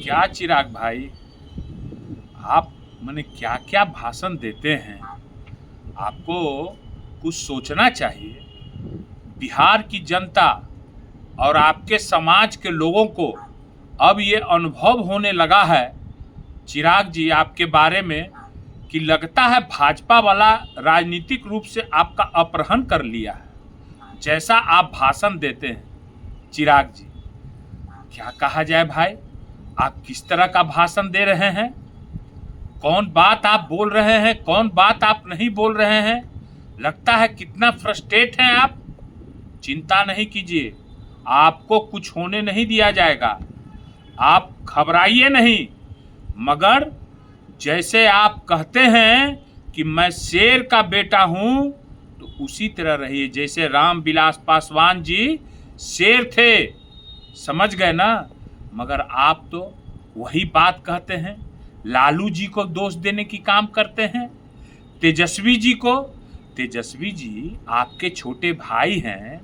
क्या चिराग भाई, आप माने क्या क्या भाषण देते हैं। आपको कुछ सोचना चाहिए। बिहार की जनता और आपके समाज के लोगों को अब ये अनुभव होने लगा है चिराग जी आपके बारे में कि लगता है भाजपा वाला राजनीतिक रूप से आपका अपहरण कर लिया है। जैसा आप भाषण देते हैं चिराग जी, क्या कहा जाए भाई, आप किस तरह का भाषण दे रहे हैं, कौन बात आप बोल रहे हैं, कौन बात आप नहीं बोल रहे हैं। लगता है कितना फ्रस्ट्रेट हैं आप। चिंता नहीं कीजिए, आपको कुछ होने नहीं दिया जाएगा, आप घबराइए नहीं। मगर जैसे आप कहते हैं कि मैं शेर का बेटा हूं, तो उसी तरह रहिए जैसे रामविलास पासवान जी शेर थे। समझ गए ना। मगर आप तो वही बात कहते हैं, लालू जी को दोष देने की काम करते हैं, तेजस्वी जी को। तेजस्वी जी आपके छोटे भाई हैं,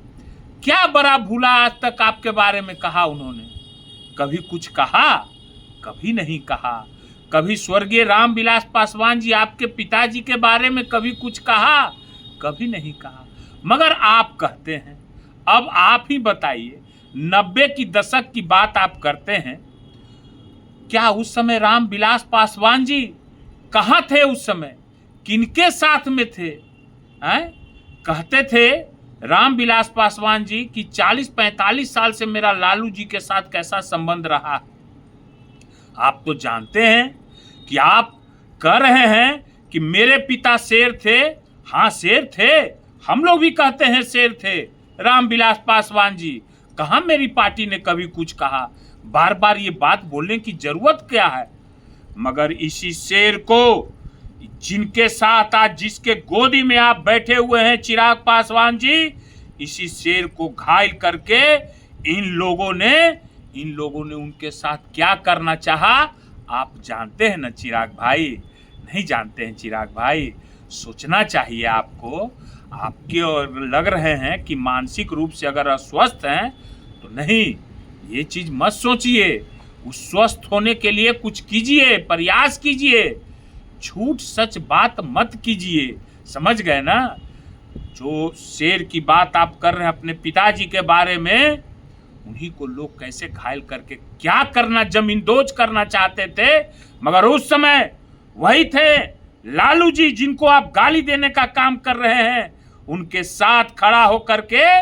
क्या बड़ा भूला आज तक आपके बारे में कहा उन्होंने। कभी कुछ कहा, कभी नहीं कहा। कभी स्वर्गीय रामविलास पासवान जी आपके पिताजी के बारे में कभी कुछ कहा, कभी नहीं कहा। मगर आप कहते हैं। अब आप ही बताइए, 90 की दशक की बात आप करते हैं, क्या उस समय रामविलास पासवान जी कहाँ थे? उस समय किनके साथ में थे? कहते थे रामविलास पासवान जी कि 40-45 साल से मेरा लालू जी के साथ कैसा संबंध रहा। आप तो जानते हैं कि आप कह रहे हैं कि मेरे पिता शेर थे। हाँ शेर थे, हम लोग भी कहते हैं शेर थे रामविलास पासवान जी। कहाँ मेरी पार्टी ने कभी कुछ कहा। बार बार ये बात बोलने की जरूरत क्या है। मगर इसी शेर को, जिनके साथ आज जिसके गोदी में आप बैठे हुए हैं चिराग पासवान जी, इसी शेर को घायल करके इन लोगों ने उनके साथ क्या करना चाहा, आप जानते हैं ना चिराग भाई। नहीं जानते हैं चिराग भाई, सोचना चाहिए आपको। आपके और लग रहे हैं कि मानसिक रूप से अगर अस्वस्थ हैं तो नहीं, ये चीज मत सोचिए। उस स्वस्थ होने के लिए कुछ कीजिए, प्रयास कीजिए, झूठ सच बात मत कीजिए। समझ गए ना। जो शेर की बात आप कर रहे हैं अपने पिताजी के बारे में, उन्हीं को लोग कैसे घायल करके क्या करना, जमींदोज करना चाहते थे। मगर उस समय वही थे लालू जी जिनको आप गाली देने का काम कर रहे हैं, उनके साथ खड़ा होकर के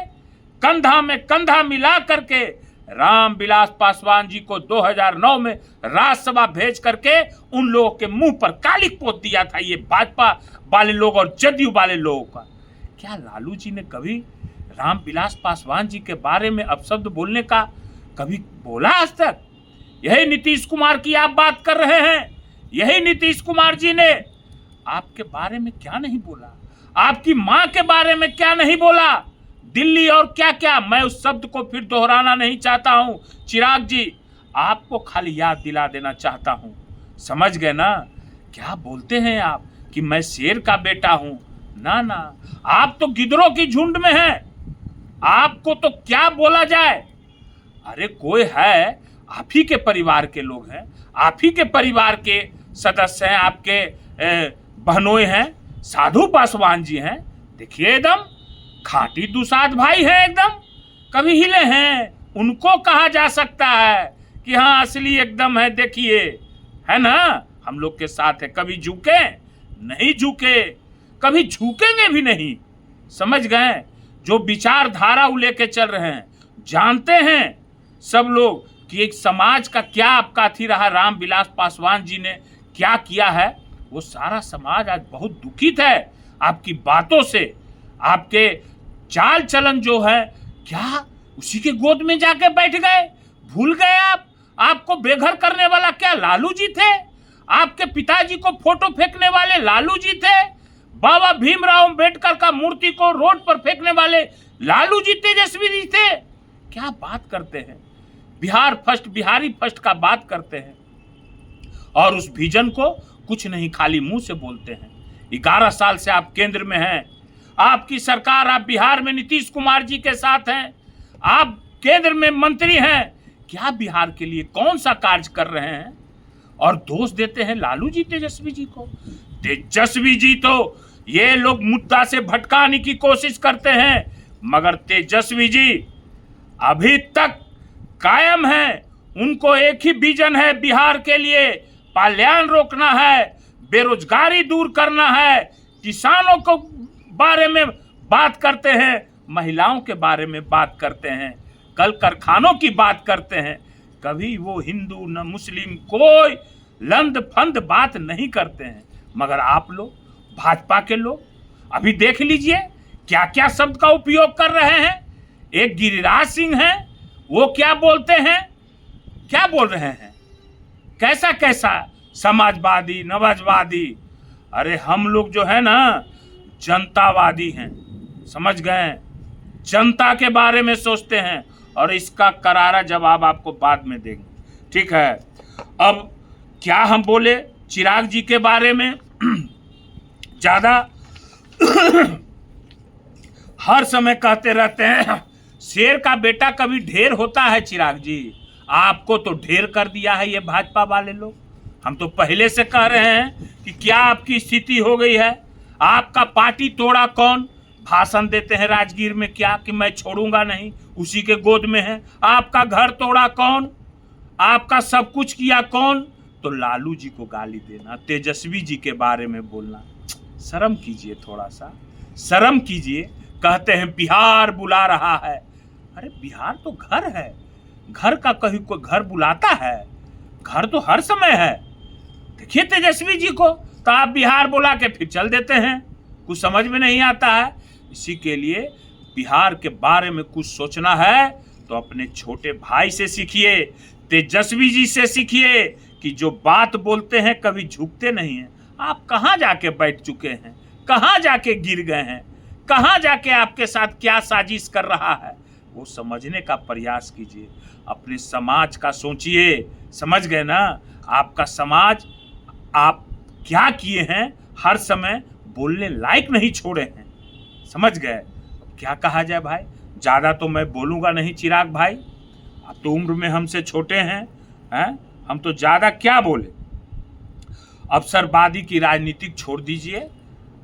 कंधा में कंधा मिला करके रामविलास पासवान जी को 2009 में राज्यसभा भेज करके उन लोगों के मुंह पर कालिक पोत दिया था ये भाजपा वाले लोग और जदयू वाले लोगों का। क्या लालू जी ने कभी रामविलास पासवान जी के बारे में अपशब्द बोलने का कभी बोला आज तक? यही नीतीश कुमार की आप बात कर रहे हैं। यही नीतीश कुमार जी ने आपके बारे में क्या नहीं बोला, आपकी मां के बारे में क्या नहीं बोला, दिल्ली और क्या क्या। मैं उस शब्द को फिर दोहराना नहीं चाहता हूं चिराग जी, आपको खाली याद दिला देना चाहता हूं। समझ गए ना। क्या बोलते हैं आप कि मैं शेर का बेटा हूं। ना ना, आप तो गिदड़ों की झुंड में हैं। आपको तो क्या बोला जाए। अरे कोई है, आप ही के परिवार के लोग हैं, आप ही के परिवार के सदस्य हैं, आपके बहनोई हैं, साधु पासवान जी हैं। देखिए एकदम खाटी दुसाध भाई है, एकदम कभी हिले हैं। उनको कहा जा सकता है कि हाँ असली एकदम है। देखिए है ना, हम लोग के साथ है। कभी झुके नहीं, झुके कभी झुकेंगे भी नहीं। समझ गए। जो विचारधारा वो लेके चल रहे हैं, जानते हैं सब लोग कि एक समाज का क्या आपका थी रहा, रामविलास पासवान जी ने क्या किया है। वो सारा समाज आज बहुत दुखित है आपकी बातों से। आपके चाल चलन जो है, क्या उसी के गोद में जाके बैठ गए? भूल गए आप? आपको बेघर करने वाला क्या लालू जी थे? आपके पिताजी को फोटो फेंकने वाले लालू जी थे? बाबा भीमराव अंबेडकर का मूर्ति को रोड पर फेंकने वाले लालू जी तेजस्वी जी थे? क्या बात करते हैं। बिहार फर्स्ट, बिहारी फर्स्ट का बात करते हैं और उस विजन को कुछ नहीं खाली मुंह से बोलते हैं। 11 साल से आप केंद्र में हैं, आपकी सरकार, आप बिहार में नीतीश कुमार जी के साथ हैं, आप केंद्र में मंत्री हैं। क्या बिहार के लिए कौन सा कार्य कर रहे हैं, और दोष देते हैं लालू जी तेजस्वी जी को। तेजस्वी जी तो ये लोग मुद्दा से भटकाने की कोशिश करते हैं, मगर तेजस्वी जी अभी तक कायम है। उनको एक ही विजन है बिहार के लिए, पलायन रोकना है, बेरोजगारी दूर करना है, किसानों को बारे में बात करते हैं, महिलाओं के बारे में बात करते हैं, कल कारखानों की बात करते हैं। कभी वो हिंदू न मुस्लिम कोई लंद फंद बात नहीं करते हैं। मगर आप लोग भाजपा के लोग अभी देख लीजिए क्या क्या शब्द का उपयोग कर रहे हैं। एक गिरिराज सिंह हैं, वो क्या बोलते हैं, क्या बोल रहे हैं, कैसा कैसा समाजवादी नवाजवादी। अरे हम लोग जो है ना जनतावादी हैं, समझ गए, जनता के बारे में सोचते हैं, और इसका करारा जवाब आपको बाद में देंगे, ठीक है। अब क्या हम बोले चिराग जी के बारे में ज्यादा हर समय कहते रहते हैं शेर का बेटा कभी ढेर होता है। चिराग जी आपको तो ढेर कर दिया है ये भाजपा वाले लोग। हम तो पहले से कह रहे हैं कि क्या आपकी स्थिति हो गई है। आपका पार्टी तोड़ा कौन, भाषण देते हैं राजगीर में क्या कि मैं छोड़ूंगा नहीं, उसी के गोद में है। आपका घर तोड़ा कौन, आपका सब कुछ किया कौन। तो लालू जी को गाली देना, तेजस्वी जी के बारे में बोलना, शर्म कीजिए, थोड़ा सा शर्म कीजिए। कहते हैं बिहार बुला रहा है। अरे बिहार तो घर है, घर का कहीं कोई घर बुलाता है, घर तो हर समय है। देखिए तेजस्वी जी को तो आप बिहार बुला के फिर चल देते हैं, कुछ समझ में नहीं आता है। इसी के लिए बिहार के बारे में कुछ सोचना है तो अपने छोटे भाई से सीखिए, तेजस्वी जी से सीखिए कि जो बात बोलते हैं कभी झुकते नहीं हैं। आप कहाँ जाके बैठ चुके हैं, कहाँ जाके गिर गए हैं, कहाँ जाके आपके साथ क्या साजिश कर रहा है, वो समझने का प्रयास कीजिए। अपने समाज का सोचिए, समझ गए ना। आपका समाज आप क्या किए हैं, हर समय बोलने लायक नहीं छोड़े हैं, समझ गए। क्या कहा जाए भाई, ज़्यादा तो मैं बोलूँगा नहीं चिराग भाई, आप तो उम्र में हमसे छोटे हैं, हम तो ज़्यादा क्या बोले। अवसरवादी की राजनीति छोड़ दीजिए,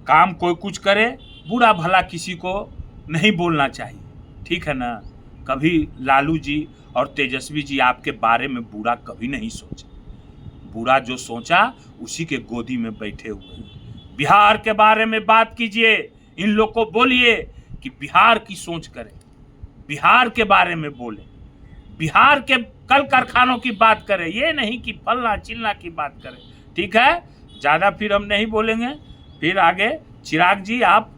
काम कोई कुछ करे, बुरा भला किसी को नहीं बोलना चाहिए, ठीक है ना। कभी लालू जी और तेजस्वी जी आपके बारे में बुरा कभी नहीं सोचे, बुरा जो सोचा उसी के गोदी में बैठे हुए हैं। बिहार के बारे में बात कीजिए, इन लोग को बोलिए कि बिहार की सोच करें, बिहार के बारे में बोले, बिहार के कल कारखानों की बात करें, ये नहीं कि फलना चिलना की बात करें, ठीक है। ज़्यादा फिर हम नहीं बोलेंगे, फिर आगे चिराग जी आप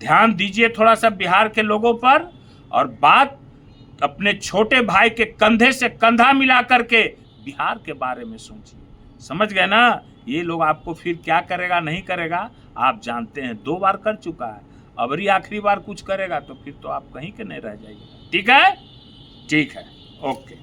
ध्यान दीजिए थोड़ा सा बिहार के लोगों पर, और बात अपने छोटे भाई के कंधे से कंधा मिला करके बिहार के बारे में सोचिए, समझ गए ना। ये लोग आपको फिर क्या करेगा नहीं करेगा आप जानते हैं, 2 बार कर चुका है, अबरी आखिरी बार कुछ करेगा तो फिर तो आप कहीं के नहीं रह जाइएगा, ठीक है, ठीक है, ओके।